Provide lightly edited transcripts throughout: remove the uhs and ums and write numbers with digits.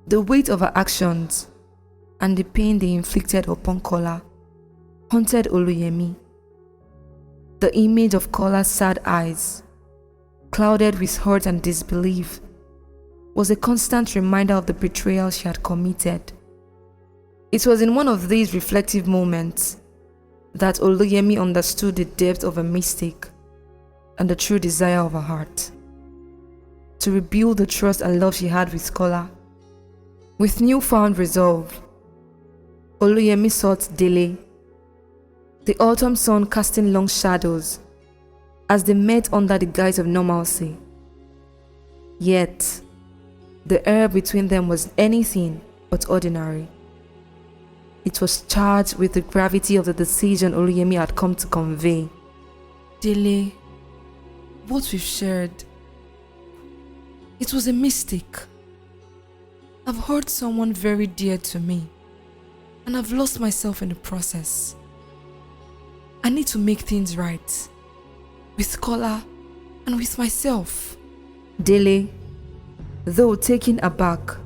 The weight of her actions and the pain they inflicted upon Kola haunted Oluyemi. The image of Kola's sad eyes, clouded with hurt and disbelief, was a constant reminder of the betrayal she had committed. It was in one of these reflective moments that Oluyemi understood the depth of her mistake and the true desire of her heart to rebuild the trust and love she had with Kola. With newfound resolve, Oluyemi sought Dele, the autumn sun casting long shadows as they met under the guise of normalcy. Yet, the air between them was anything but ordinary. It was charged with the gravity of the decision Oluyemi had come to convey. Dele, what we've shared, it was a mistake. I've hurt someone very dear to me, and I've lost myself in the process. I need to make things right, with Kola and with myself. Dele, though taken aback,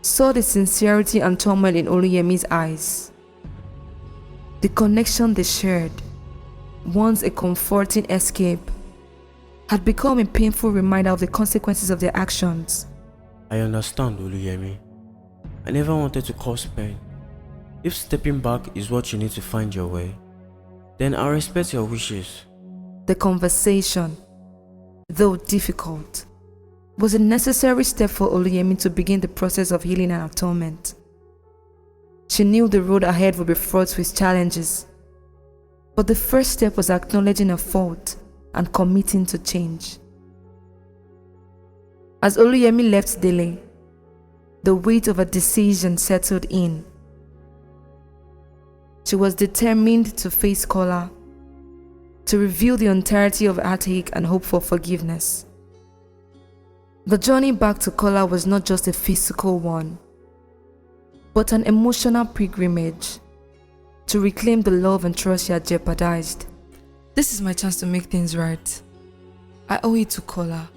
saw the sincerity and turmoil in Oluyemi's eyes. The connection they shared, once a comforting escape, had become a painful reminder of the consequences of their actions. I understand, Oluyemi. I never wanted to cause pain. If stepping back is what you need to find your way, then I respect your wishes. The conversation, though difficult, was a necessary step for Oluyemi to begin the process of healing and atonement. She knew the road ahead would be fraught with challenges, but the first step was acknowledging her fault and committing to change. As Oluyemi left Dele, the weight of her decision settled in. She was determined to face Kola, to reveal the entirety of her heartache and hope for forgiveness. The journey back to Kola was not just a physical one, but an emotional pilgrimage to reclaim the love and trust she had jeopardized. This is my chance to make things right. I owe it to Kola,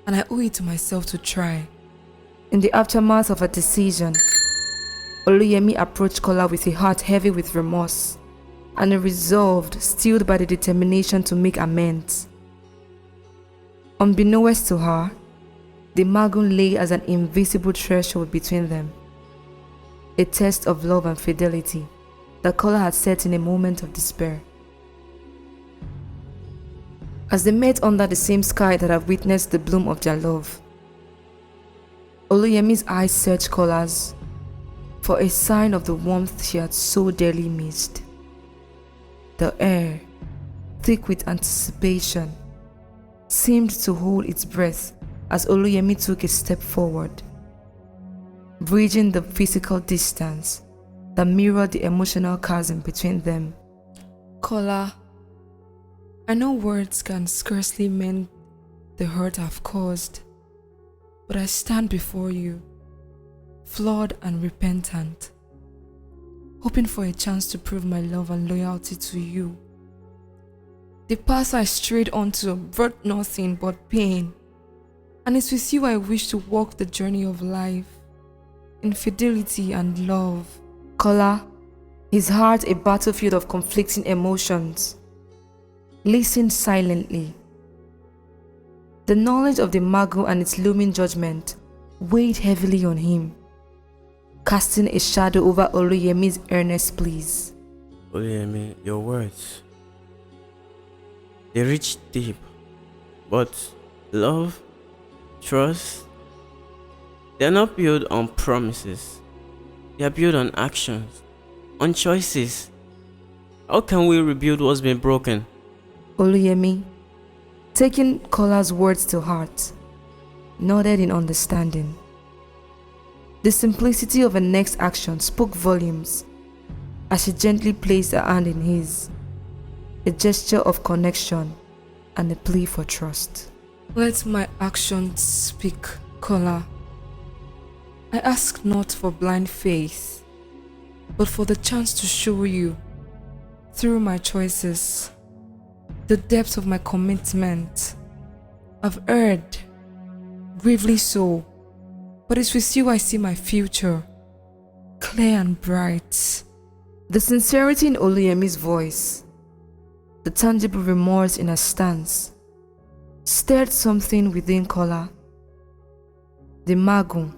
and I owe it to myself to try. In the aftermath of her decision, Oluyemi approached Kola with a heart heavy with remorse and a resolve steeled by the determination to make amends. Unbeknownst to her, the Magun lay as an invisible threshold between them, a test of love and fidelity that Kola had set in a moment of despair. As they met under the same sky that had witnessed the bloom of their love, Oluyemi's eyes searched Kola's for a sign of the warmth she had so dearly missed. The air, thick with anticipation, seemed to hold its breath as Oluyemi took a step forward, bridging the physical distance that mirrored the emotional chasm between them. Kola, I know words can scarcely mend the hurt I've caused, but I stand before you, flawed and repentant, hoping for a chance to prove my love and loyalty to you. The path I strayed onto brought nothing but pain, and it's with you I wish to walk the journey of life, in fidelity and love. Kola, his heart a battlefield of conflicting emotions, listened silently. The knowledge of the Magu and its looming judgment weighed heavily on him, casting a shadow over Oluyemi's earnest pleas. Oluyemi, your words, they reach deep, but love, trust, they're not built on promises. They are built on actions, on choices. How can we rebuild what's been broken? Oluyemi, taking Kola's words to heart, nodded in understanding. The simplicity of her next action spoke volumes as she gently placed her hand in his, a gesture of connection and a plea for trust. Let my actions speak, Kola. I ask not for blind faith, but for the chance to show you, through my choices, the depth of my commitment. I've erred, gravely so, but it's with you I see my future, clear and bright. The sincerity in Oluyemi's voice, the tangible remorse in her stance, stirred something within Kola. The Magum,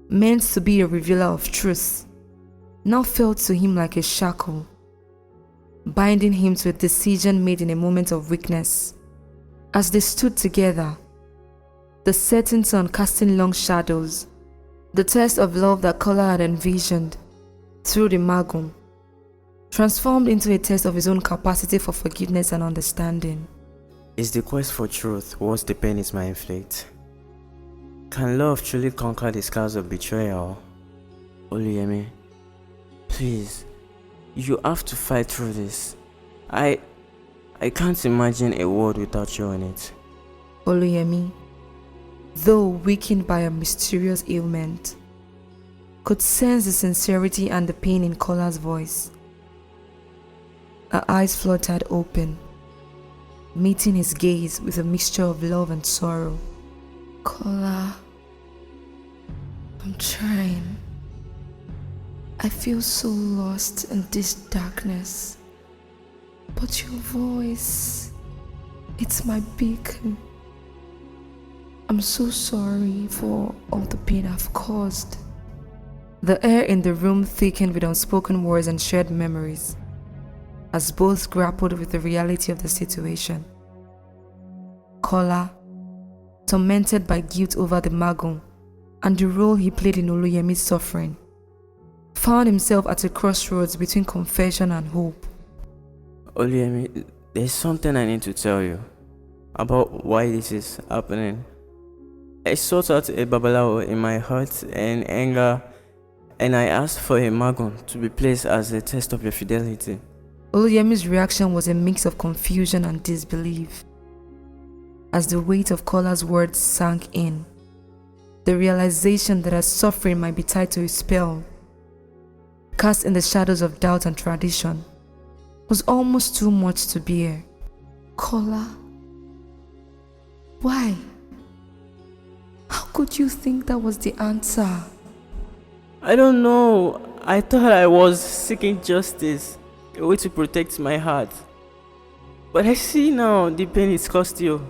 meant to be a revealer of truth, now felt to him like a shackle, binding him to a decision made in a moment of weakness. As they stood together, the setting sun casting long shadows, the test of love that Kola had envisioned through the Magum, transformed into a test of his own capacity for forgiveness and understanding. Is the quest for truth worth the pain it might inflict? Can love truly conquer the scars of betrayal? Oluyemi, please, you have to fight through this. I can't imagine a world without you in it. Oluyemi, though weakened by a mysterious ailment, could sense the sincerity and the pain in Kola's voice. Her eyes fluttered open, meeting his gaze with a mixture of love and sorrow. Kola, I'm trying. I feel so lost in this darkness. But your voice, it's my beacon. I'm so sorry for all the pain I've caused. The air in the room thickened with unspoken words and shared memories, as both grappled with the reality of the situation. Kola, tormented by guilt over the Magum and the role he played in Oluyemi's suffering, found himself at a crossroads between confession and hope. Oluyemi, there's something I need to tell you about why this is happening. I sought out a Babalawo in my hurt and anger, and I asked for a Magum to be placed as a test of your fidelity. Oluyemi's reaction was a mix of confusion and disbelief. As the weight of Kola's words sank in, the realization that her suffering might be tied to a spell, cast in the shadows of doubt and tradition, was almost too much to bear. Kola, why? How could you think that was the answer? I don't know. I thought I was seeking justice, a way to protect my heart. But I see now the pain it's cost you,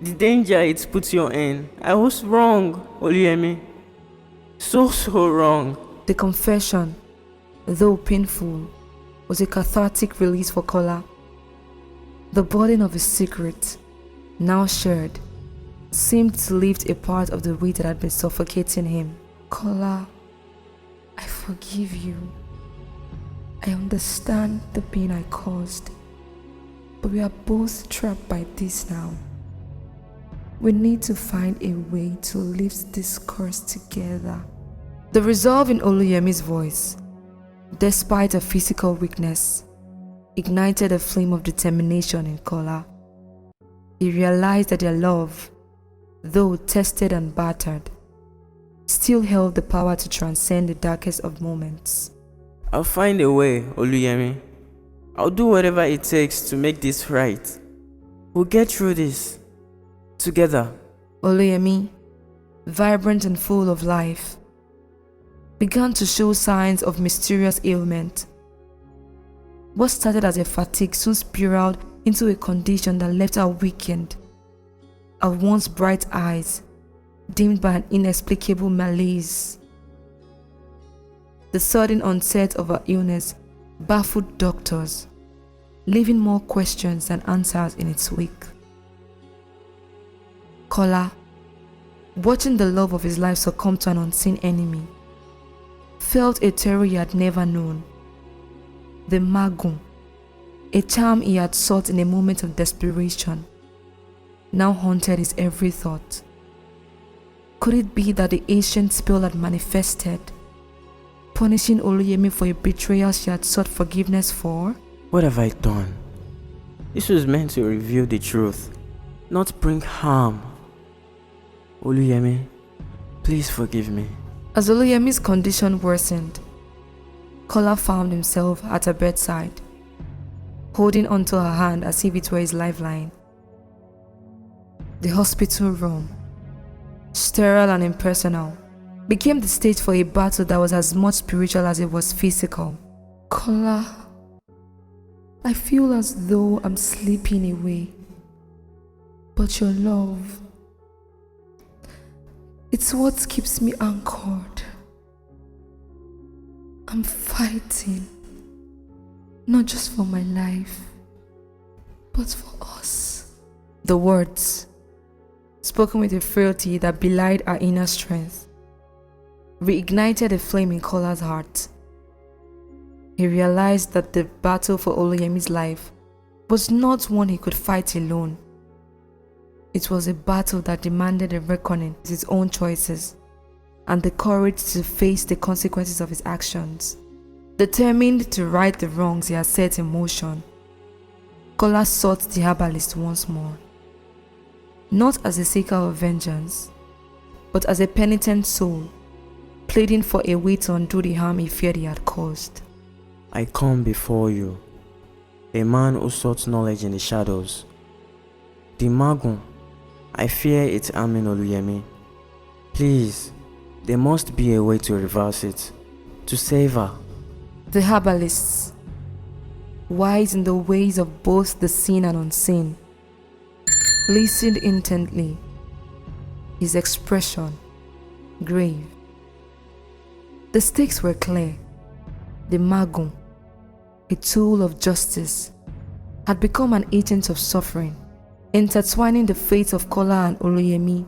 the danger it's put you in. I was wrong, Oluyemi. So wrong. The confession, though painful, was a cathartic release for Kola. The burden of his secret, now shared, seemed to lift a part of the weight that had been suffocating him. Kola, I forgive you. I understand the pain I caused, but we are both trapped by this now. We need to find a way to lift this curse together. The resolve in Oluyemi's voice, despite her physical weakness, ignited a flame of determination in Kola. He realized that their love, though tested and battered, still held the power to transcend the darkest of moments. I'll find a way, Oluyemi. I'll do whatever it takes to make this right. We'll get through this together. Oluyemi, vibrant and full of life, began to show signs of mysterious ailment. What started as a fatigue soon spiraled into a condition that left her weakened, her once bright eyes dimmed by an inexplicable malaise. The sudden onset of her illness baffled doctors, leaving more questions than answers in its wake. Kola, watching the love of his life succumb to an unseen enemy, felt a terror he had never known. The Magum, a charm he had sought in a moment of desperation, now haunted his every thought. Could it be that the ancient spell had manifested, punishing Oluyemi for a betrayal she had sought forgiveness for? What have I done? This was meant to reveal the truth, not bring harm. Oluyemi, please forgive me. As Oluyemi's condition worsened, Kola found himself at her bedside, holding onto her hand as if it were his lifeline. The hospital room, sterile and impersonal, became the stage for a battle that was as much spiritual as it was physical. Kola, I feel as though I'm slipping away, but your love, it's what keeps me anchored. I'm fighting, not just for my life, but for us. The words, spoken with a frailty that belied our inner strength, reignited a flame in Kola's heart. He realized that the battle for Oluyemi's life was not one he could fight alone. It was a battle that demanded a reckoning with his own choices and the courage to face the consequences of his actions. Determined to right the wrongs he had set in motion, Kola sought the herbalist once more, not as a seeker of vengeance, but as a penitent soul, pleading for a way to undo the harm he feared he had caused. I come before you, a man who sought knowledge in the shadows. The Magun, I fear it's harming Oluyemi. Please, there must be a way to reverse it, to save her. The herbalists, wise in the ways of both the seen and unseen, listened intently, his expression grave. The stakes were clear. The Magun, a tool of justice, had become an agent of suffering, intertwining the fates of Kola and Oluyemi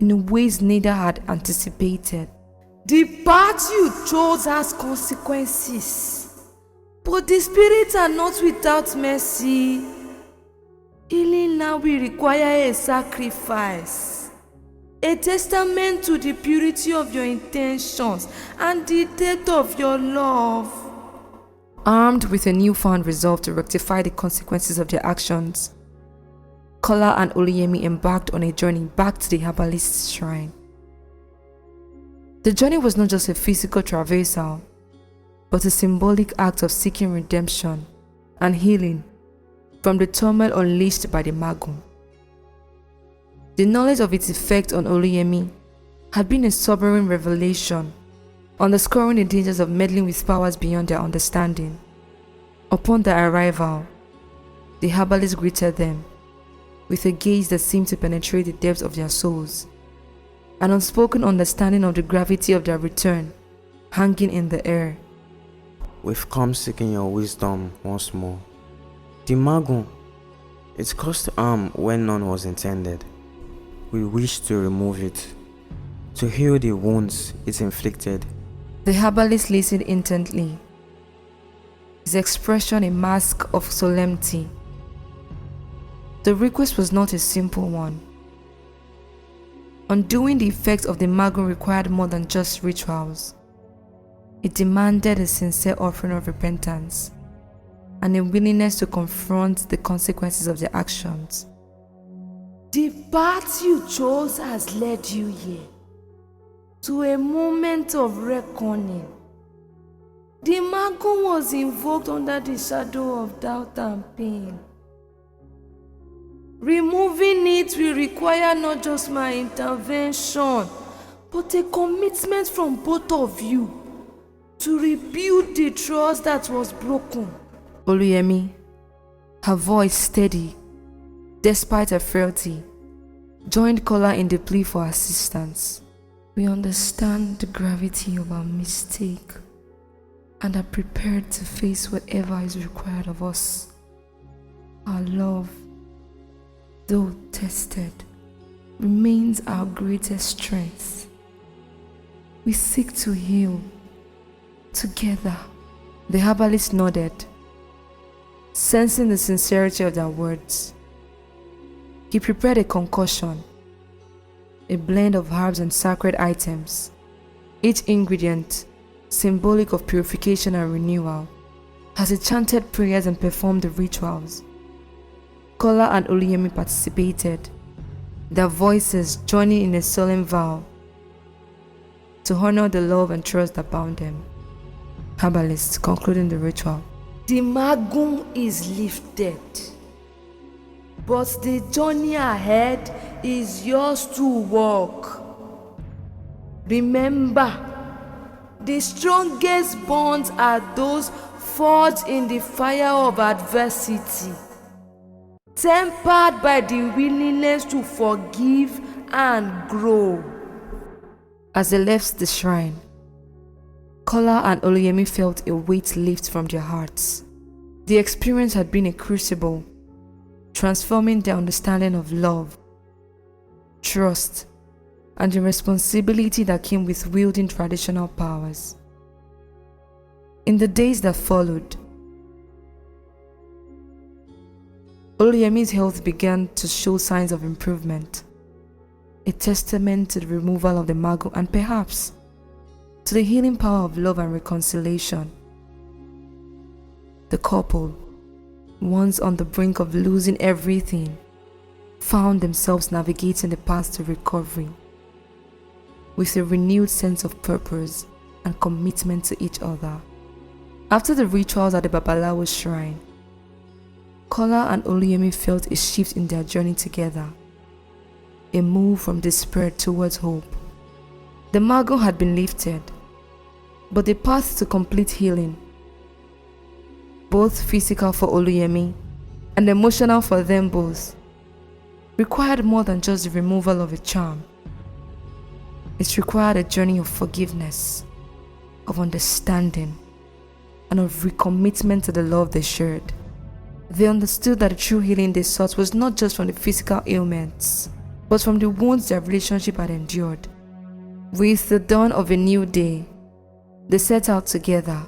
in ways neither had anticipated. The path you chose has consequences, but the spirits are not without mercy. Healing now will require a sacrifice, a testament to the purity of your intentions and the depth of your love. Armed with a newfound resolve to rectify the consequences of their actions, Kola and Oluyemi embarked on a journey back to the herbalist's shrine. The journey was not just a physical traversal, but a symbolic act of seeking redemption and healing from the turmoil unleashed by the Magun. The knowledge of its effect on Oluyemi had been a sobering revelation, underscoring the dangers of meddling with powers beyond their understanding. Upon their arrival, the herbalist greeted them with a gaze that seemed to penetrate the depths of their souls, an unspoken understanding of the gravity of their return hanging in the air. We've come seeking your wisdom once more. The Magun, it caused harm when none was intended. We wish to remove it, to heal the wounds it inflicted. The herbalist listened intently, his expression a mask of solemnity. The request was not a simple one. Undoing the effects of the Magun required more than just rituals. It demanded a sincere offering of repentance and a willingness to confront the consequences of their actions. The path you chose has led you here, to a moment of reckoning. The Magun was invoked under the shadow of doubt and pain. Removing it will require not just my intervention, but a commitment from both of you to rebuild the trust that was broken. Oluyemi, her voice steady despite her frailty, joined Kola in the plea for assistance. We understand the gravity of our mistake and are prepared to face whatever is required of us. Our love, though tested, remains our greatest strength. We seek to heal together. The herbalist nodded, sensing the sincerity of their words. He prepared a concoction, a blend of herbs and sacred items, each ingredient symbolic of purification and renewal. As he chanted prayers and performed the rituals, Kola and Oluyemi participated, their voices joining in a solemn vow to honor the love and trust that bound them. Herbalist concluding the ritual. The Magun is lifted, but the journey ahead is yours to walk. Remember, the strongest bonds are those forged in the fire of adversity, tempered by the willingness to forgive and grow. As they left the shrine, Kola and Oluyemi felt a weight lift from their hearts. The experience had been a crucible, transforming their understanding of love, trust, and the responsibility that came with wielding traditional powers. In the days that followed, Oluyemi's health began to show signs of improvement, a testament to the removal of the mago and perhaps to the healing power of love and reconciliation. The couple, once on the brink of losing everything, found themselves navigating the path to recovery with a renewed sense of purpose and commitment to each other. After the rituals at the Babalawo's shrine, Kola and Oluyemi felt a shift in their journey together, a move from despair towards hope. The mago had been lifted, but the path to complete healing, both physical for Oluyemi and emotional for them both, required more than just the removal of a charm. It required a journey of forgiveness, of understanding, and of recommitment to the love they shared. They understood that the true healing they sought was not just from the physical ailments, but from the wounds their relationship had endured. With the dawn of a new day, they set out together,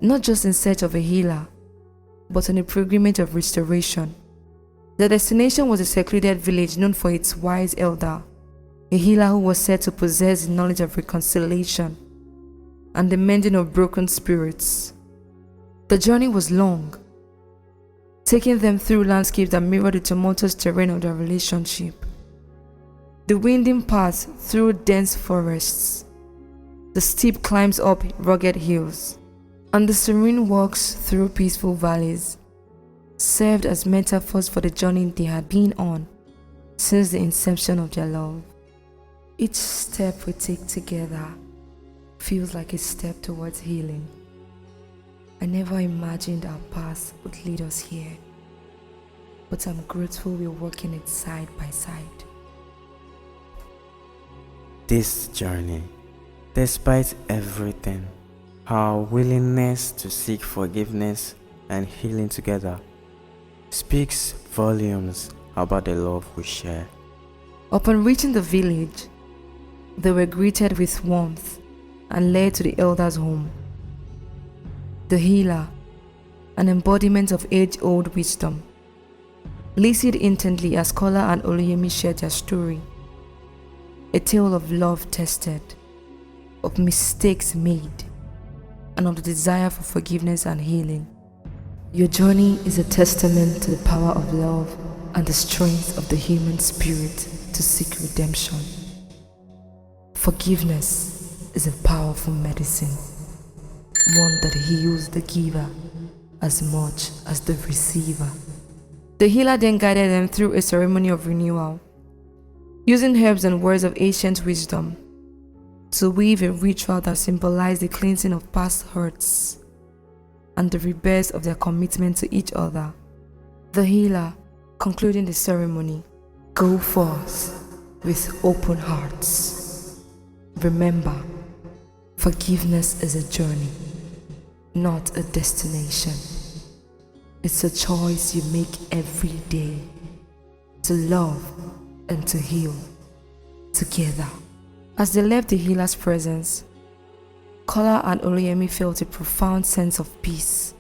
not just in search of a healer, but on a pilgrimage of restoration. Their destination was a secluded village known for its wise elder, a healer who was said to possess the knowledge of reconciliation and the mending of broken spirits. The journey was long, taking them through landscapes that mirrored the tumultuous terrain of their relationship. The winding paths through dense forests, the steep climbs up rugged hills, and the serene walks through peaceful valleys served as metaphors for the journey they had been on since the inception of their love. Each step we take together feels like a step towards healing. I never imagined our path would lead us here, but I'm grateful we're walking it side by side. This journey, despite everything, our willingness to seek forgiveness and healing together, speaks volumes about the love we share. Upon reaching the village, they were greeted with warmth and led to the elder's home. The healer, an embodiment of age-old wisdom, listened intently as Kola and Oluyemi shared their story, a tale of love tested, of mistakes made, and of the desire for forgiveness and healing. Your journey is a testament to the power of love and the strength of the human spirit to seek redemption. Forgiveness is a powerful medicine, one that heals the giver as much as the receiver. The healer then guided them through a ceremony of renewal, using herbs and words of ancient wisdom to weave a ritual that symbolized the cleansing of past hurts and the rebirth of their commitment to each other. The healer, concluding the ceremony, "Go forth with open hearts. Remember, forgiveness is a journey, not a destination. It's a choice you make every day to love and to heal together." As they left the healer's presence, Kola and Oluyemi felt a profound sense of peace.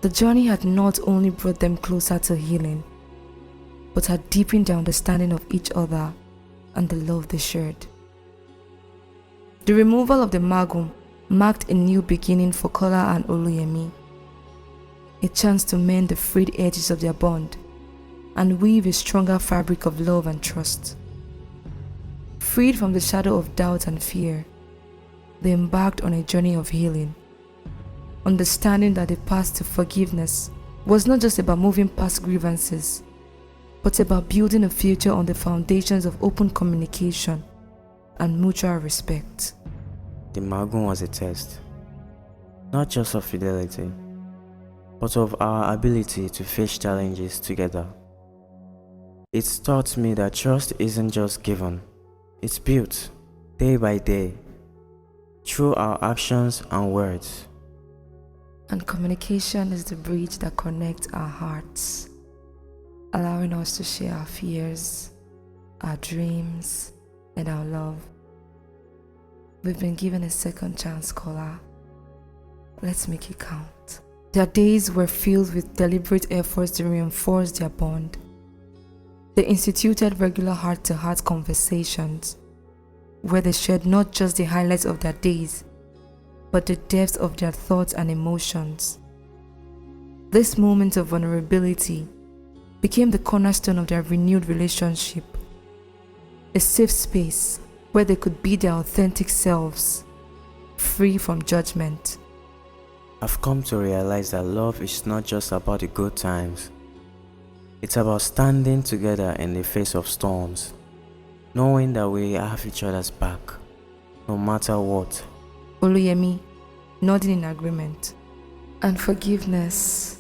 The journey had not only brought them closer to healing, but had deepened their understanding of each other and the love they shared. The removal of the magum marked a new beginning for Kola and Oluyemi, a chance to mend the frayed edges of their bond and weave a stronger fabric of love and trust. Freed from the shadow of doubt and fear, they embarked on a journey of healing, understanding that the path to forgiveness was not just about moving past grievances, but about building a future on the foundations of open communication, and mutual respect. The Magun was a test, not just of fidelity, but of our ability to face challenges together. It taught me that trust isn't just given, it's built day by day through our actions and words. And communication is the bridge that connects our hearts, allowing us to share our fears, our dreams, and our love. We've been given a second chance, caller. Let's make it count. Their days were filled with deliberate efforts to reinforce their bond. They instituted regular heart-to-heart conversations where they shared not just the highlights of their days, but the depth of their thoughts and emotions. This moment of vulnerability became the cornerstone of their renewed relationship, a safe space where they could be their authentic selves, free from judgment. I've come to realize that love is not just about the good times. It's about standing together in the face of storms, knowing that we have each other's back, no matter what. Oluyemi, nodding in agreement. And forgiveness.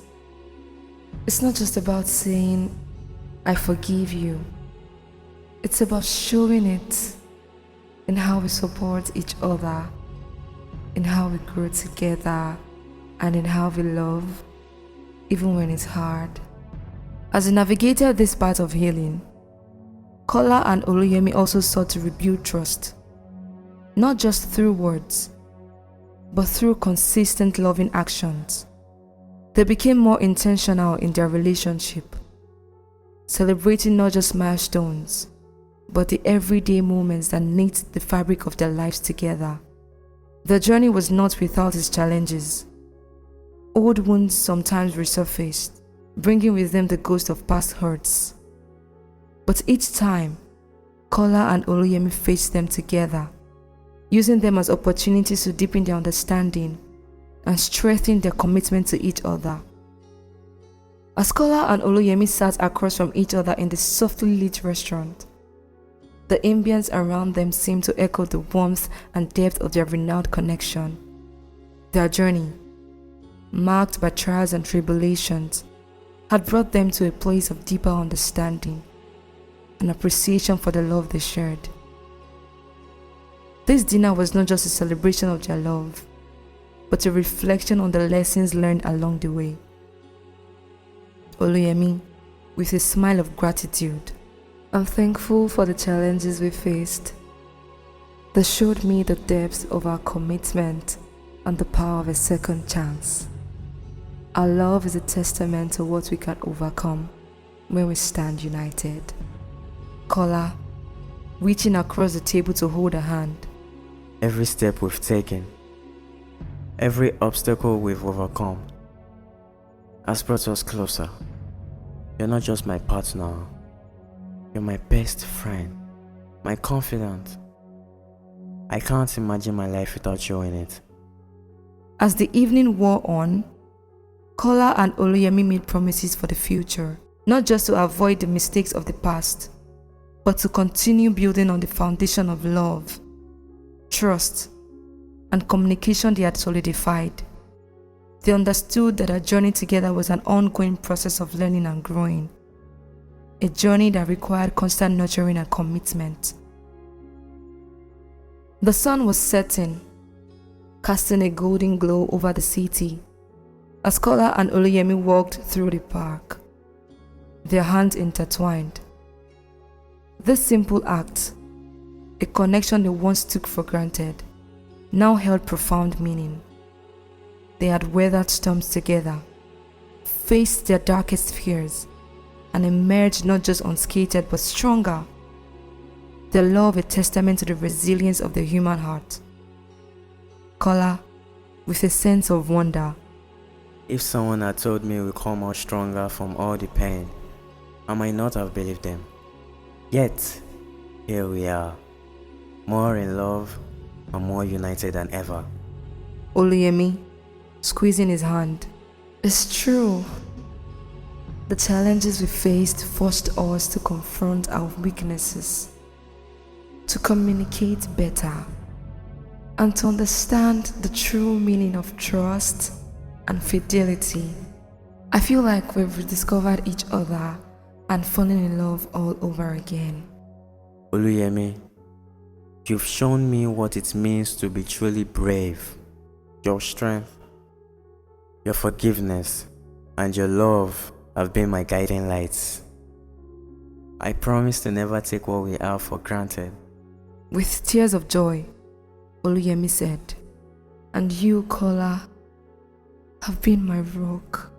It's not just about saying, I forgive you. It's about showing it in how we support each other, in how we grow together, and in how we love, even when it's hard. As we navigated this part of healing, Kola and Oluyemi also sought to rebuild trust, not just through words, but through consistent loving actions. They became more intentional in their relationship, celebrating not just milestones, but the everyday moments that knit the fabric of their lives together. The journey was not without its challenges. Old wounds sometimes resurfaced, bringing with them the ghost of past hurts. But each time, Kola and Oluyemi faced them together, using them as opportunities to deepen their understanding and strengthen their commitment to each other. As Kola and Oluyemi sat across from each other in the softly lit restaurant, the ambience around them seemed to echo the warmth and depth of their renewed connection. Their journey, marked by trials and tribulations, had brought them to a place of deeper understanding and appreciation for the love they shared. This dinner was not just a celebration of their love, but a reflection on the lessons learned along the way. Oluyemi, with a smile of gratitude, I'm thankful for the challenges we faced. They showed me the depth of our commitment and the power of a second chance. Our love is a testament to what we can overcome when we stand united. Kola, reaching across the table to hold her hand. Every step we've taken, every obstacle we've overcome, has brought us closer. You're not just my partner, you're my best friend, my confidant. I can't imagine my life without you in it. As the evening wore on, Kola and Oluyemi made promises for the future, not just to avoid the mistakes of the past, but to continue building on the foundation of love, trust, and communication they had solidified. They understood that our journey together was an ongoing process of learning and growing, a journey that required constant nurturing and commitment. The sun was setting, casting a golden glow over the city, as Kola and Oluyemi walked through the park, their hands intertwined. This simple act, a connection they once took for granted, now held profound meaning. They had weathered storms together, faced their darkest fears, and emerged not just unscathed but stronger. Their love a testament to the resilience of the human heart. Kola, with a sense of wonder. If someone had told me we'd come out stronger from all the pain, I might not have believed them. Yet, here we are, more in love and more united than ever. Oluyemi, squeezing his hand. It's true. The challenges we faced forced us to confront our weaknesses, to communicate better, and to understand the true meaning of trust and fidelity. I feel like we've rediscovered each other and fallen in love all over again. Oluyemi, you've shown me what it means to be truly brave. Your strength, your forgiveness, and your love have been my guiding lights. I promise to never take what we have for granted. With tears of joy, Oluyemi said, and you, Kola, have been my rock.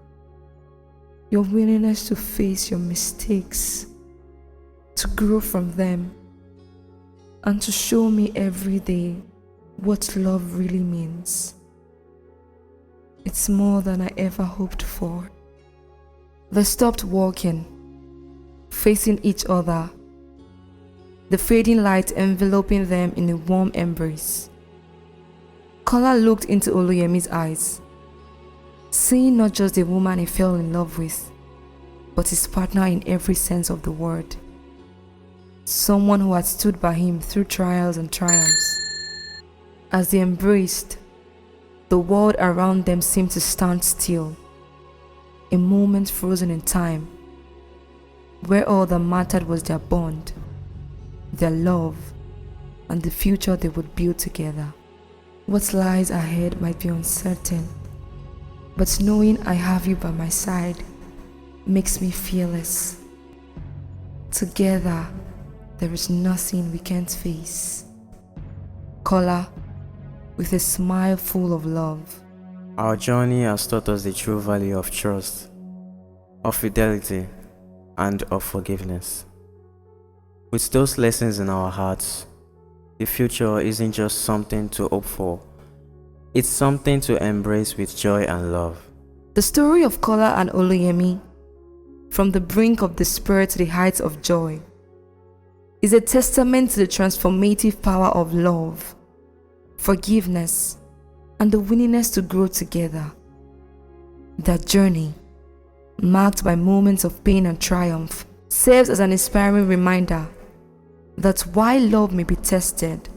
Your willingness to face your mistakes, to grow from them, and to show me every day what love really means. It's more than I ever hoped for. They stopped walking, facing each other, the fading light enveloping them in a warm embrace. Kola looked into Oluyemi's eyes, seeing not just the woman he fell in love with, but his partner in every sense of the word. Someone who had stood by him through trials and triumphs. As they embraced, the world around them seemed to stand still, a moment frozen in time, where all that mattered was their bond, their love, and the future they would build together. What lies ahead might be uncertain, but knowing I have you by my side makes me fearless. Together, there is nothing we can't face. Kola, with a smile full of love. Our journey has taught us the true value of trust, of fidelity, and of forgiveness. With those lessons in our hearts, the future isn't just something to hope for, it's something to embrace with joy and love. The story of Kola and Oluyemi, from the brink of despair to the heights of joy, is a testament to the transformative power of love, forgiveness, and the willingness to grow together. Their journey, marked by moments of pain and triumph, serves as an inspiring reminder that while love may be tested,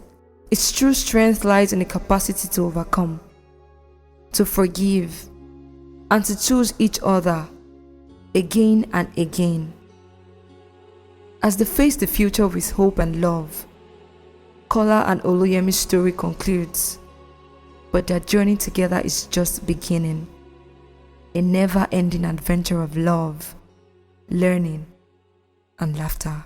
its true strength lies in the capacity to overcome, to forgive, and to choose each other again and again. As they face the future with hope and love, Kola and Oluyemi's story concludes, but their journey together is just beginning, a never-ending adventure of love, learning, and laughter.